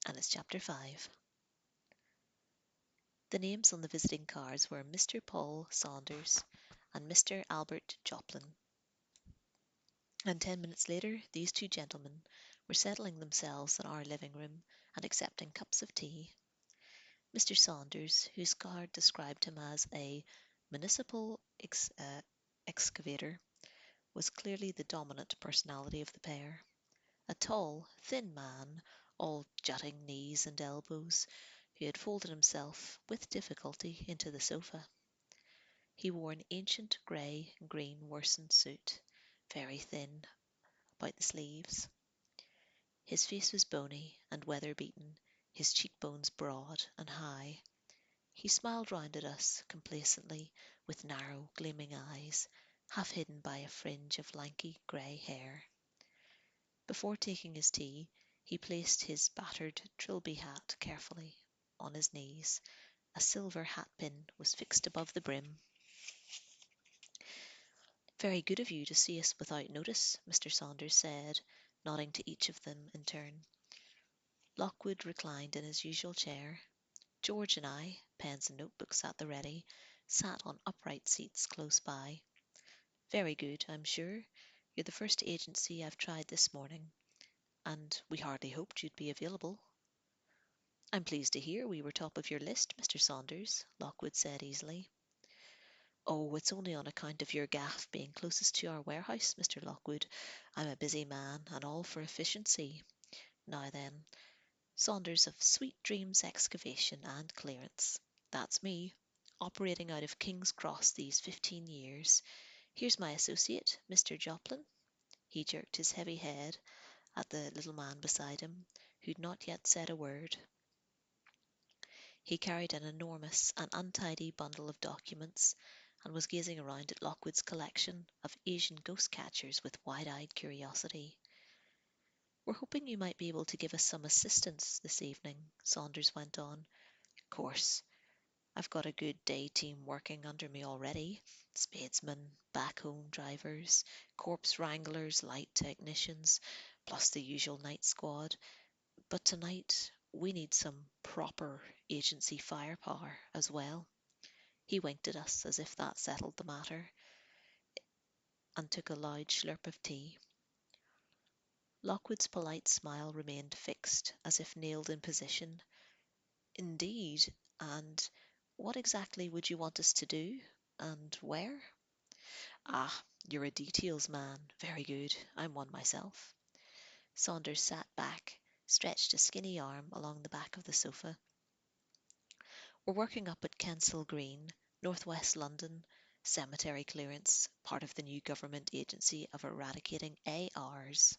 and it's chapter 5. The names on the visiting cards were Mr. Paul Saunders and Mr. Albert Joplin, and 10 minutes later these two gentlemen were settling themselves in our living room and accepting cups of tea. Mr. Saunders, whose card described him as a municipal excavator, was clearly the dominant personality of the pair. A tall, thin man, all jutting knees and elbows, who had folded himself with difficulty into the sofa. He wore an ancient grey and green worsted suit, very thin about the sleeves. His face was bony and weather-beaten, his cheekbones broad and high. He smiled round at us complacently with narrow, gleaming eyes, half hidden by a fringe of lanky grey hair. Before taking his tea, he placed his battered trilby hat carefully on his knees. A silver hat pin was fixed above the brim. "Very good of you to see us without notice," Mr. Saunders said, nodding to each of them in turn. Lockwood reclined in his usual chair. George and I, pens and notebooks at the ready, sat on upright seats close by. "Very good, I'm sure. You're the first agency I've tried this morning, and we hardly hoped you'd be available." "I'm pleased to hear we were top of your list, Mr. Saunders," Lockwood said easily. "Oh, it's only on account of your gaff being closest to our warehouse, Mr. Lockwood. I'm a busy man, and all for efficiency. Now then, Saunders of Sweet Dreams Excavation and Clearance. That's me, operating out of King's Cross these 15 years. Here's my associate, Mr. Joplin." He jerked his heavy head at the little man beside him, who'd not yet said a word. He carried an enormous and untidy bundle of documents, and was gazing around at Lockwood's collection of Asian ghost catchers with wide-eyed curiosity. "We're hoping you might be able to give us some assistance this evening," Saunders went on. "Of course, I've got a good day team working under me already. Spadesmen, backhoe drivers, corpse wranglers, light technicians, plus the usual night squad. But tonight we need some proper agency firepower as well." He winked at us as if that settled the matter, and took a loud slurp of tea. Lockwood's polite smile remained fixed, as if nailed in position. "Indeed, and what exactly would you want us to do, and where?" "Ah, you're a details man. Very good. I'm one myself." Saunders sat back, stretched a skinny arm along the back of the sofa. "We're working up at Kensal Green, northwest London, cemetery clearance, part of the new government agency of eradicating ARs."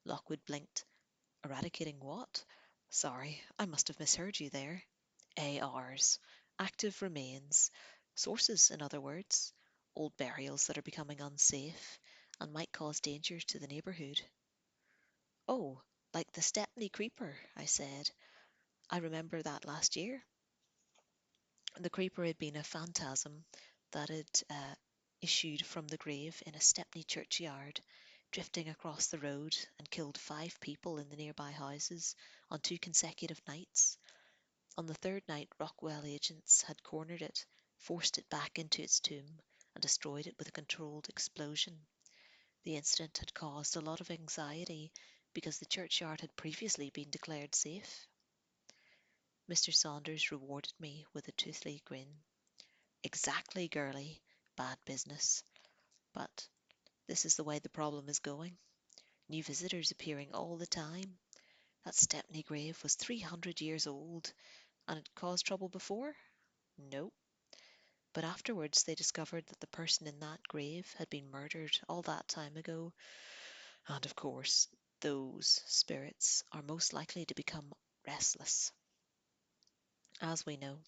Lockwood blinked. "Eradicating what? Sorry, I must have misheard you there." "ARs. Active remains. Sources, in other words. Old burials that are becoming unsafe, and might cause danger to the neighbourhood." "Oh, like the Stepney Creeper," I said. "I remember that last year." The creeper had been a phantasm that had issued from the grave in a Stepney churchyard, drifting across the road, and killed 5 people in the nearby houses on 2 consecutive nights. On the third night, Rockwell agents had cornered it, forced it back into its tomb, and destroyed it with a controlled explosion. The incident had caused a lot of anxiety because the churchyard had previously been declared safe. Mr. Saunders rewarded me with a toothy grin. "Exactly, girlie. Bad business. But this is the way the problem is going. New visitors appearing all the time. That Stepney grave was 300 years old, and it caused trouble before? No. But afterwards they discovered that the person in that grave had been murdered all that time ago, and of course those spirits are most likely to become restless. As we know,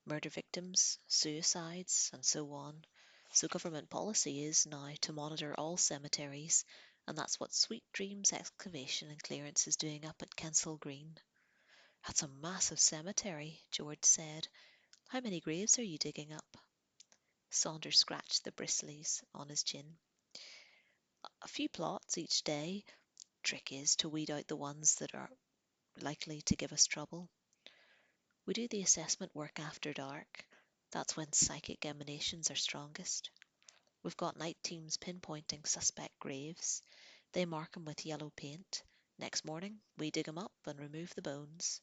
murder victims, suicides, and so on. So government policy is now to monitor all cemeteries, and that's what Sweet Dreams Excavation and Clearance is doing up at Kensal Green." "That's a massive cemetery," George said. "How many graves are you digging up?" Saunders scratched the bristles on his chin. "A few plots each day. Trick is to weed out the ones that are likely to give us trouble. We do the assessment work after dark. That's when psychic emanations are strongest. We've got night teams pinpointing suspect graves. They mark 'em with yellow paint. Next morning, we dig 'em up and remove the bones.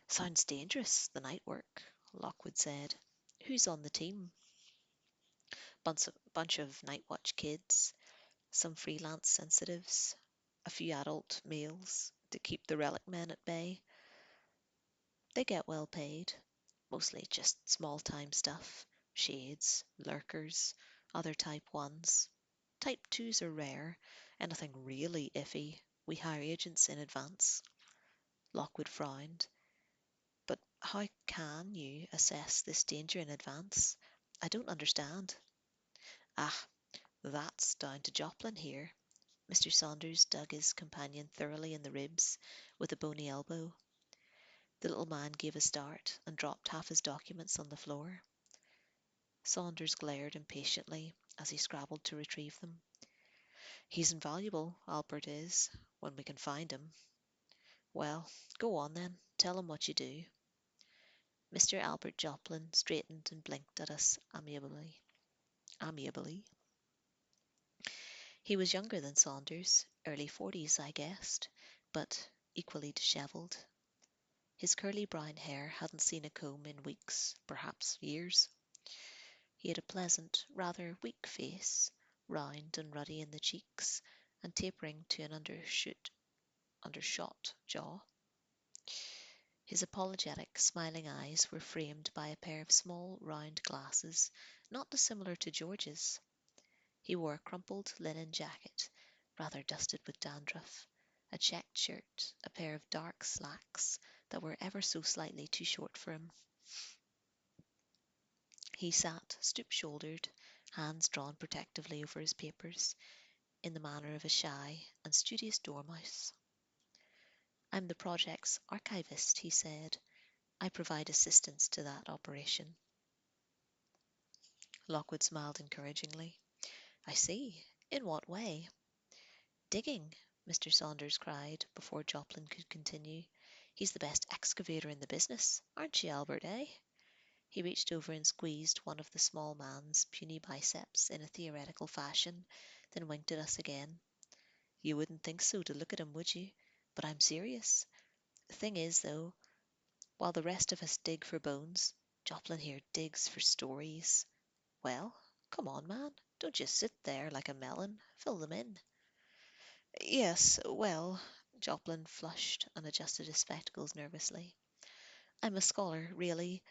Sounds dangerous, the night work, Lockwood said. Who's on the team? Bunch of night watch kids, some freelance sensitives, a few adult males to keep the relic men at bay. They get well paid, mostly just small time stuff, shades, lurkers, other type 1s. Type 2s are rare, anything really iffy. We hire agents in advance. Lockwood frowned. But how can you assess this danger in advance? I don't understand. Ah, that's down to Joplin here. Mr. Saunders dug his companion thoroughly in the ribs with a bony elbow. The little man gave a start and dropped half his documents on the floor. Saunders glared impatiently as he scrabbled to retrieve them. He's invaluable, Albert is, when we can find him. Well, go on then, tell him what you do. Mr. Albert Joplin straightened and blinked at us amiably. Amiably. He was younger than Saunders, early 40s, I guessed, but equally dishevelled. His curly brown hair hadn't seen a comb in weeks, perhaps years. He had a pleasant, rather weak face, round and ruddy in the cheeks, and tapering to an undershot jaw. His apologetic, smiling eyes were framed by a pair of small, round glasses, not dissimilar to George's. He wore a crumpled linen jacket, rather dusted with dandruff, a checked shirt, a pair of dark slacks that were ever so slightly too short for him. He sat stoop-shouldered, hands drawn protectively over his papers, in the manner of a shy and studious dormouse. I'm the project's archivist, he said. I provide assistance to that operation. Lockwood smiled encouragingly. I see. In what way? Digging, Mr. Saunders cried before Joplin could continue. He's the best excavator in the business, aren't you, Albert, eh? He reached over and squeezed one of the small man's puny biceps in a theoretical fashion, then winked at us again. You wouldn't think so to look at him, would you? But I'm serious. The thing is, though, while the rest of us dig for bones, Joplin here digs for stories. Well, come on, man. Don't just sit there like a melon. Fill them in. Yes, well, Joplin flushed and adjusted his spectacles nervously. I'm a scholar, really.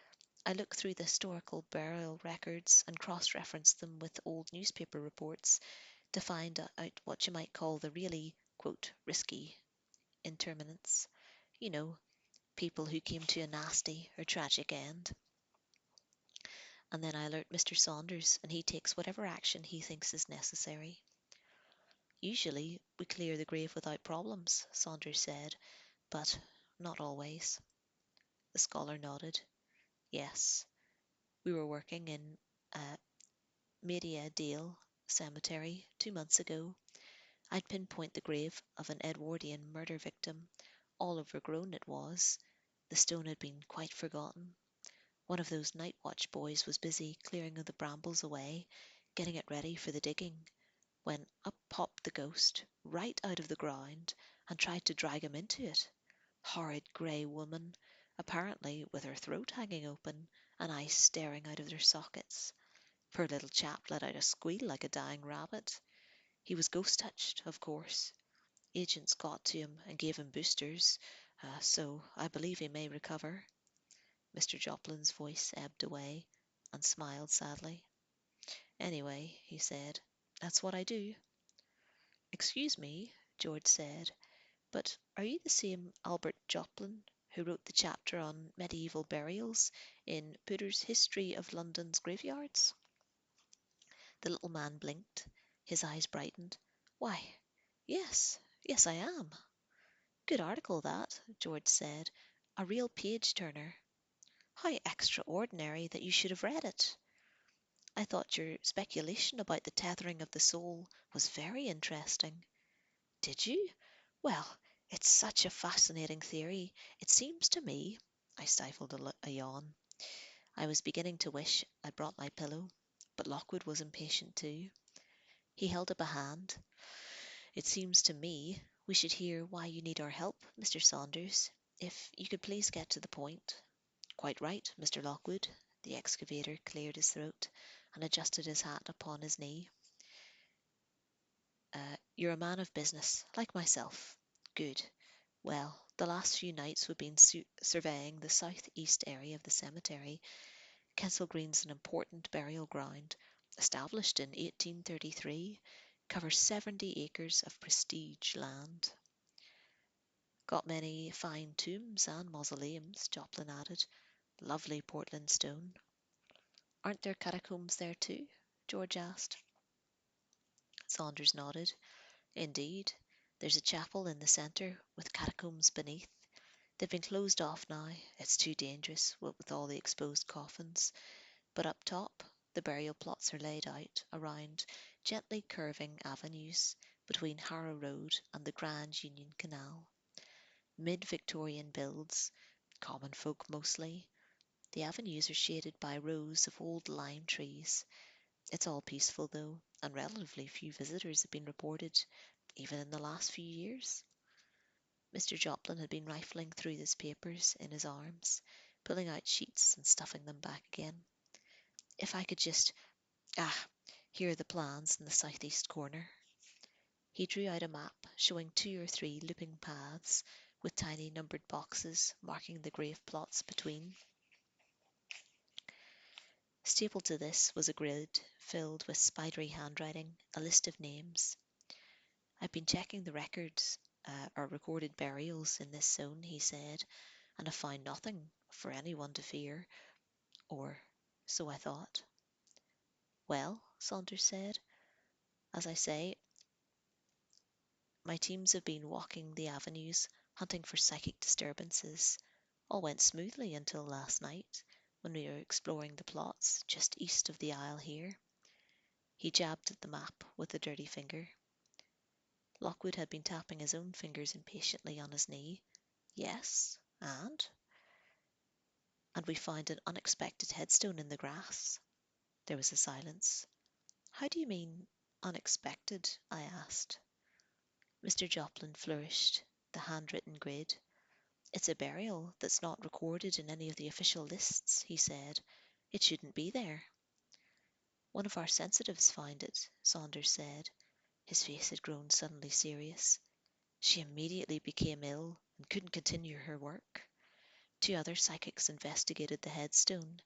I look through the historical burial records and cross-reference them with old newspaper reports to find out what you might call the really, quote, risky interments. You know, people who came to a nasty or tragic end. And then I alert Mr. Saunders, and he takes whatever action he thinks is necessary. Usually we clear the grave without problems, Saunders said, but not always. The scholar nodded. Yes, we were working in Media Dale Cemetery 2 months ago. I'd pinpoint the grave of an Edwardian murder victim. All overgrown it was. The stone had been quite forgotten. One of those night watch boys was busy clearing the brambles away, getting it ready for the digging, when up popped the ghost, right out of the ground, and tried to drag him into it. Horrid grey woman, apparently with her throat hanging open, and eyes staring out of their sockets. Poor little chap let out a squeal like a dying rabbit. He was ghost-touched, of course. Agents got to him and gave him boosters, so I believe he may recover. Mr. Joplin's voice ebbed away, and smiled sadly. Anyway, he said, that's what I do. Excuse me, George said, but are you the same Albert Joplin who wrote the chapter on medieval burials in Putter's History of London's Graveyards? The little man blinked. His eyes brightened. Why, yes, I am. Good article, that, George said. A real page-turner. How extraordinary that you should have read it. I thought your speculation about the tethering of the soul was very interesting. Did you? Well, It's such a fascinating theory. It seems to me, I stifled a yawn. I was beginning to wish I'd brought my pillow, but Lockwood was impatient too. He held up a hand. It seems to me we should hear why you need our help, Mr. Saunders. If you could please get to the point. Quite right, Mr. Lockwood. The excavator cleared his throat and adjusted his hat upon his knee. You're a man of business, like myself. Good. Well, the last few nights we've been surveying the southeast area of the cemetery. Kensal Green's an important burial ground, established in 1833, covers 70 acres of prestige land. Got many fine tombs and mausoleums, Joplin added. Lovely Portland stone. Aren't there catacombs there too? George asked. Saunders nodded. Indeed, there's a chapel in the centre with catacombs beneath. They've been closed off now. It's too dangerous, what with all the exposed coffins. But up top, the burial plots are laid out around gently curving avenues between Harrow Road and the Grand Union Canal. Mid-Victorian builds, common folk mostly. The avenues are shaded by rows of old lime trees. It's all peaceful though, and relatively few visitors have been reported, even in the last few years. Mr. Joplin had been rifling through his papers in his arms, pulling out sheets and stuffing them back again. If I could just... here are the plans in the southeast corner. He drew out a map showing 2 or 3 looping paths with tiny numbered boxes marking the grave plots between. Stapled to this was a grid filled with spidery handwriting, a list of names. I've been checking the records, or recorded burials in this zone, he said, and have found nothing for anyone to fear, or so I thought. Well, Saunders said, as I say, my teams have been walking the avenues, hunting for psychic disturbances. All went smoothly until last night, when we were exploring the plots just east of the aisle here. He jabbed at the map with a dirty finger. Lockwood had been tapping his own fingers impatiently on his knee. Yes, and? And we found an unexpected headstone in the grass. There was a silence. How do you mean, unexpected? I asked. Mr. Joplin flourished the handwritten grid. It's a burial that's not recorded in any of the official lists, he said. It shouldn't be there. One of our sensitives found it, Saunders said. His face had grown suddenly serious. She immediately became ill and couldn't continue her work. 2 other psychics investigated the headstone.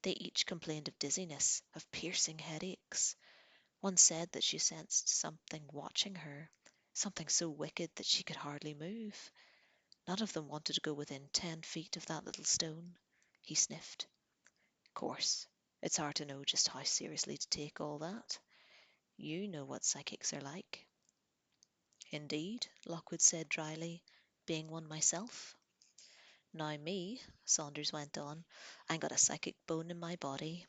They each complained of dizziness, of piercing headaches. One said that she sensed something watching her, something so wicked that she could hardly move. None of them wanted to go within 10 feet of that little stone. He sniffed. Of course, it's hard to know just how seriously to take all that. You know what psychics are like. Indeed, Lockwood said dryly, being one myself. Now me, Saunders went on, I got a psychic bone in my body,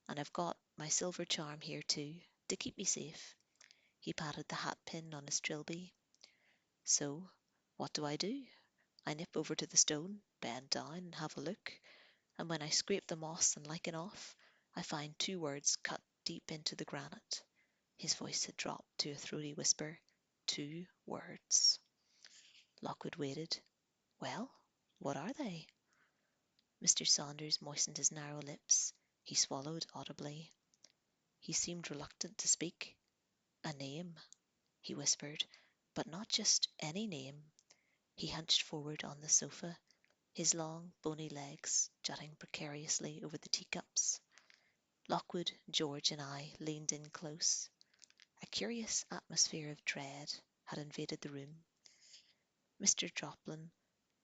and I've got my silver charm here too, to keep me safe. He patted the hat pin on his trilby. So, what do? I nip over to the stone, bend down and have a look, and when I scrape the moss and lichen off, I find 2 words cut deep into the granite. His voice had dropped to a throaty whisper. 2 words. Lockwood waited. Well, what are they? Mr. Saunders moistened his narrow lips. He swallowed audibly. He seemed reluctant to speak. A name, he whispered, but not just any name. He hunched forward on the sofa, his long, bony legs jutting precariously over the teacups. Lockwood, George, and I leaned in close. A curious atmosphere of dread had invaded the room. Mr. Joplin,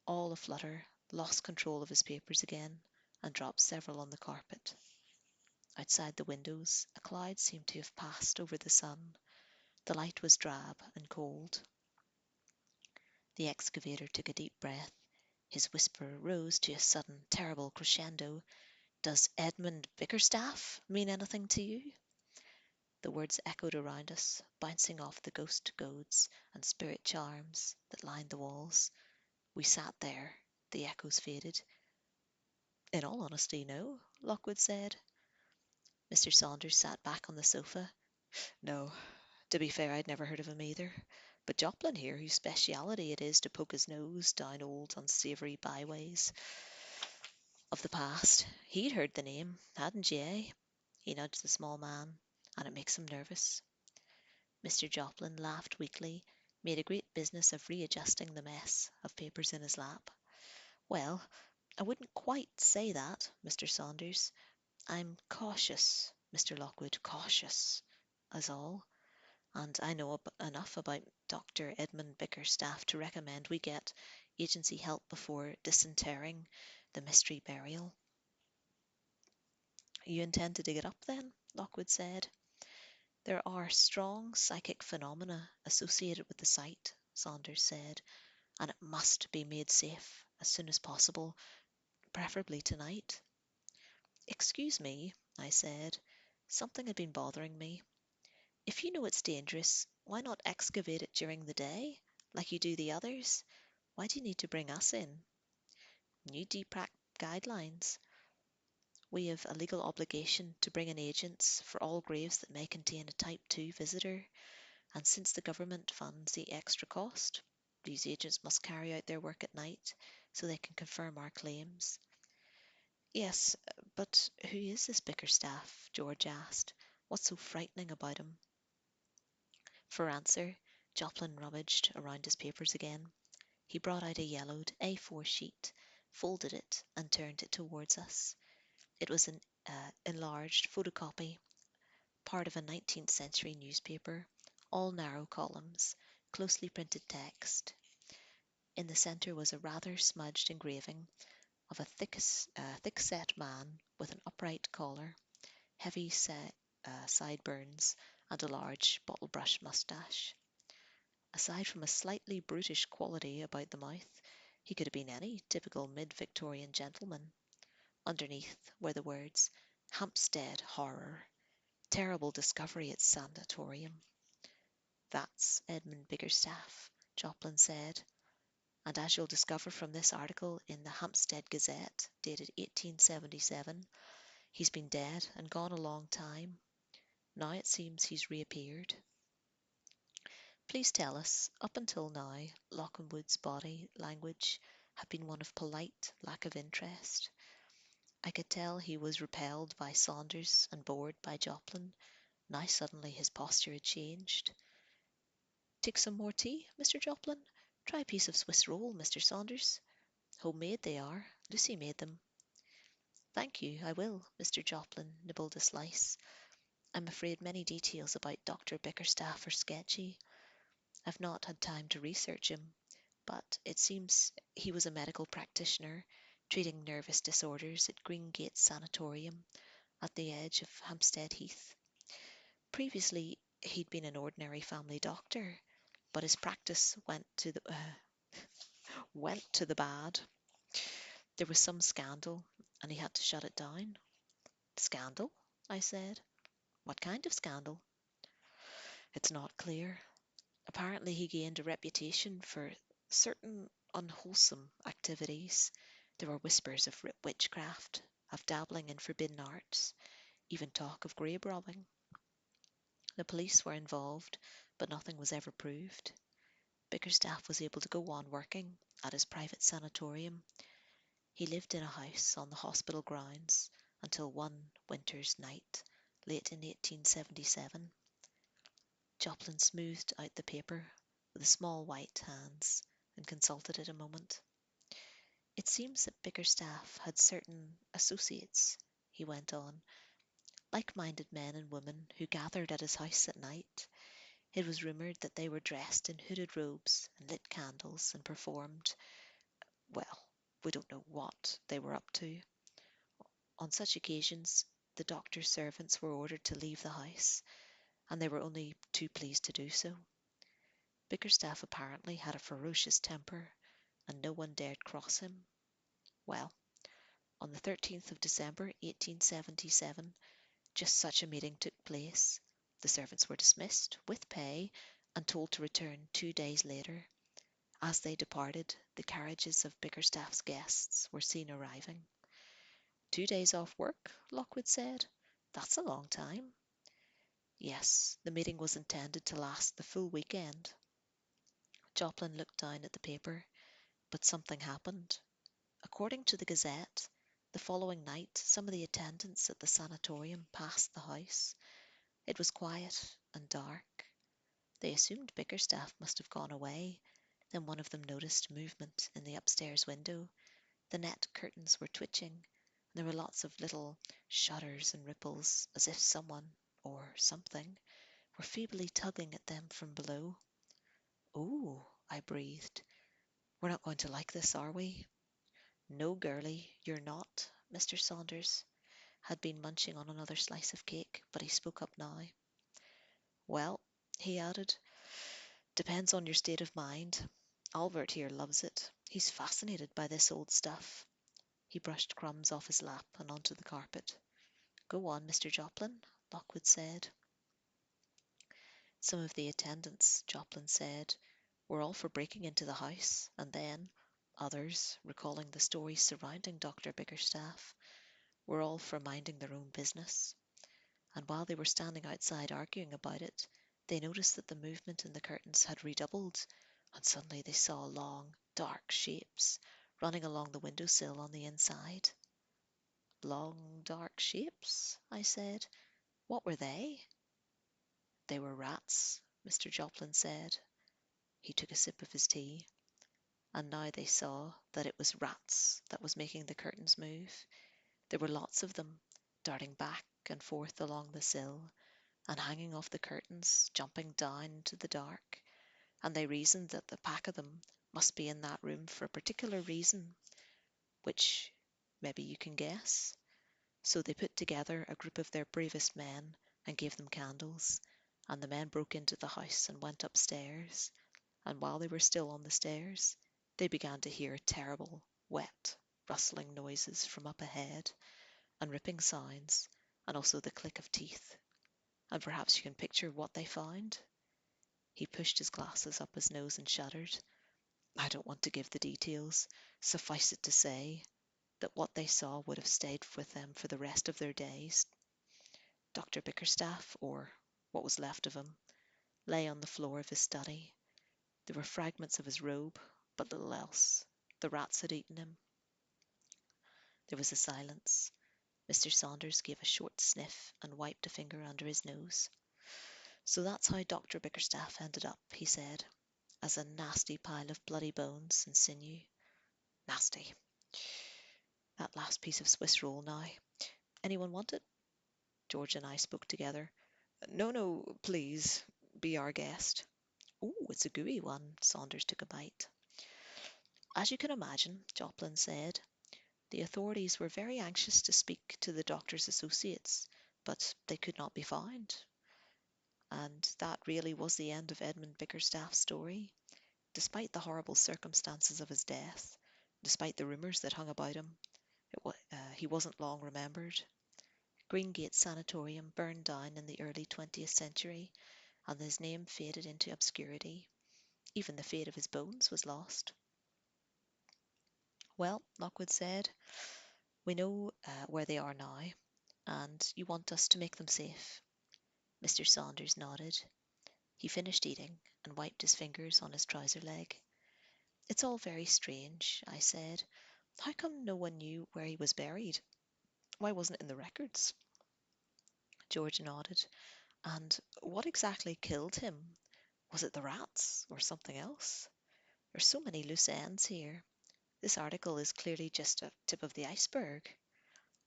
all aflutter, lost control of his papers again and dropped several on the carpet. Outside the windows, a cloud seemed to have passed over the sun. The light was drab and cold. The excavator took a deep breath. His whisper rose to a sudden, terrible crescendo. Does Edmund Bickerstaff mean anything to you? The words echoed around us, bouncing off the ghost goads and spirit charms that lined the walls. We sat there. The echoes faded. In all honesty, no, Lockwood said. Mr. Saunders sat back on the sofa. No, to be fair, I'd never heard of him either. But Joplin here, whose speciality it is to poke his nose down old unsavoury byways of the past, he'd heard the name, hadn't ye, eh? He nudged the small man, and it makes him nervous. Mr. Joplin laughed weakly, made a great business of readjusting the mess of papers in his lap. Well, I wouldn't quite say that, Mr. Saunders. I'm cautious, Mr. Lockwood, cautious, as all. And I know enough about Dr. Edmund Bickerstaff to recommend we get agency help before disinterring the mystery burial. You intend to dig it up then? Lockwood said. There are strong psychic phenomena associated with the site, Saunders said, and it must be made safe as soon as possible, preferably tonight. Excuse me, I said. Something had been bothering me. If you know it's dangerous, why not excavate it during the day, like you do the others? Why do you need to bring us in? New DPRAC guidelines. We have a legal obligation to bring in agents for all graves that may contain a Type 2 visitor, and since the government funds the extra cost, these agents must carry out their work at night so they can confirm our claims. Yes, but who is this Bickerstaff? George asked. What's so frightening about him? For answer, Joplin rummaged around his papers again. He brought out a yellowed A4 sheet, folded it, and turned it towards us. It was an enlarged photocopy, part of a 19th century newspaper, all narrow columns, closely printed text. In the centre was a rather smudged engraving of a thick-set man with an upright collar, heavy sideburns, and a large bottle-brush moustache. Aside from a slightly brutish quality about the mouth, he could have been any typical mid-Victorian gentleman. Underneath were the words, Hampstead Horror, Terrible Discovery at Sanatorium. That's Edmund Bickerstaff, Joplin said, and as you'll discover from this article in the Hampstead Gazette, dated 1877, he's been dead and gone a long time. Now it seems he's reappeared. Please tell us, up until now, Lockwood's body language had been one of polite lack of interest. I could tell he was repelled by Saunders and bored by Joplin. Now suddenly his posture had changed. Take some more tea, Mr. Joplin? Try a piece of Swiss roll, Mr. Saunders. Homemade they are. Lucy made them. Thank you, I will. Mr. Joplin nibbled a slice. I'm afraid many details about Dr. Bickerstaff are sketchy. I've not had time to research him, but it seems he was a medical practitioner treating nervous disorders at Greengate Sanatorium at the edge of Hampstead Heath. Previously, he'd been an ordinary family doctor, but his practice went to the bad. There was some scandal, and he had to shut it down. Scandal? I said. What kind of scandal? It's not clear. Apparently he gained a reputation for certain unwholesome activities. There were whispers of witchcraft, of dabbling in forbidden arts, even talk of grave robbing. The police were involved, but nothing was ever proved. Bickerstaff was able to go on working at his private sanatorium. He lived in a house on the hospital grounds until one winter's night, late in 1877. Joplin smoothed out the paper with his small white hands and consulted it a moment. It seems that Bickerstaff had certain associates, he went on, like-minded men and women who gathered at his house at night. It was rumoured that they were dressed in hooded robes and lit candles and performed, well, we don't know what they were up to. On such occasions, the doctor's servants were ordered to leave the house, and they were only too pleased to do so. Bickerstaff apparently had a ferocious temper, and no one dared cross him. Well, on the 13th of December, 1877, just such a meeting took place. The servants were dismissed with pay and told to return 2 days later. As they departed, the carriages of Bickerstaff's guests were seen arriving. 2 days off work, Lockwood said. That's a long time. Yes, the meeting was intended to last the full weekend. Joplin looked down at the paper, but something happened. According to the Gazette, the following night some of the attendants at the sanatorium passed the house. It was quiet and dark. They assumed Bickerstaff must have gone away. Then one of them noticed movement in the upstairs window. The net curtains were twitching, and there were lots of little shudders and ripples, as if someone, or something, were feebly tugging at them from below. "Oh," I breathed. "We're not going to like this, are we?" "No, girlie, you're not." Mr. Saunders had been munching on another slice of cake, but he spoke up now. "Well," he added, "depends on your state of mind. Albert here loves it. He's fascinated by this old stuff." He brushed crumbs off his lap and onto the carpet. "Go on, Mr. Joplin," Lockwood said. Some of the attendants, Joplin said, were all for breaking into the house, and then others, recalling the stories surrounding Dr. Bickerstaff, were all for minding their own business. And while they were standing outside arguing about it, they noticed that the movement in the curtains had redoubled, and suddenly they saw long, dark shapes running along the window-sill on the inside. "Long, dark shapes?" I said. "What were they?" "They were rats," Mr. Joplin said. He took a sip of his tea, and now they saw that it was rats that was making the curtains move. There were lots of them, darting back and forth along the sill, and hanging off the curtains, jumping down into the dark, and they reasoned that the pack of them must be in that room for a particular reason, which maybe you can guess. So they put together a group of their bravest men and gave them candles, and the men broke into the house and went upstairs, and while they were still on the stairs, they began to hear terrible, wet, rustling noises from up ahead, and ripping sounds, and also the click of teeth. And perhaps you can picture what they found." He pushed his glasses up his nose and shuddered. "I don't want to give the details. Suffice it to say that what they saw would have stayed with them for the rest of their days. Dr. Bickerstaff, or what was left of him, lay on the floor of his study. There were fragments of his robe, but little else. The rats had eaten him." There was a silence. Mr. Saunders gave a short sniff and wiped a finger under his nose. "So that's how Dr. Bickerstaff ended up," he said, "as a nasty pile of bloody bones and sinew. Nasty. That last piece of Swiss roll now. Anyone want it?" George and I spoke together. "No, no, please, be our guest." "Oh, it's a gooey one." Saunders took a bite. "As you can imagine," Joplin said, "the authorities were very anxious to speak to the doctor's associates, but they could not be found. And that really was the end of Edmund Bickerstaff's story. Despite the horrible circumstances of his death, despite the rumours that hung about him, he wasn't long remembered. Greengate Sanatorium burned down in the early 20th century, and his name faded into obscurity. Even the fate of his bones was lost." "Well," Lockwood said, "we know where they are now, and you want us to make them safe." Mr. Saunders nodded. He finished eating and wiped his fingers on his trouser leg. "It's all very strange," I said. "How come no one knew where he was buried? Why wasn't it in the records?" George nodded. "And what exactly killed him? Was it the rats, or something else? There's so many loose ends here. This article is clearly just a tip of the iceberg.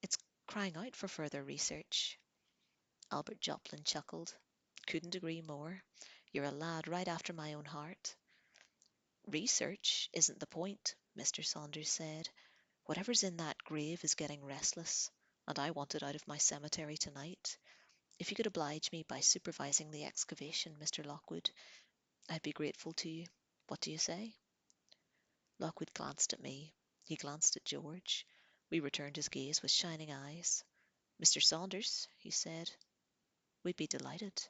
It's crying out for further research." Albert Joplin chuckled. "Couldn't agree more. You're a lad right after my own heart." "Research isn't the point," Mr. Saunders said. "Whatever's in that grave is getting restless, and I want it out of my cemetery tonight. If you could oblige me by supervising the excavation, Mr. Lockwood, I'd be grateful to you. What do you say?" Lockwood glanced at me. He glanced at George. We returned his gaze with shining eyes. "Mr. Saunders," he said, "we'd be delighted."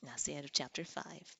That's the end of chapter 5.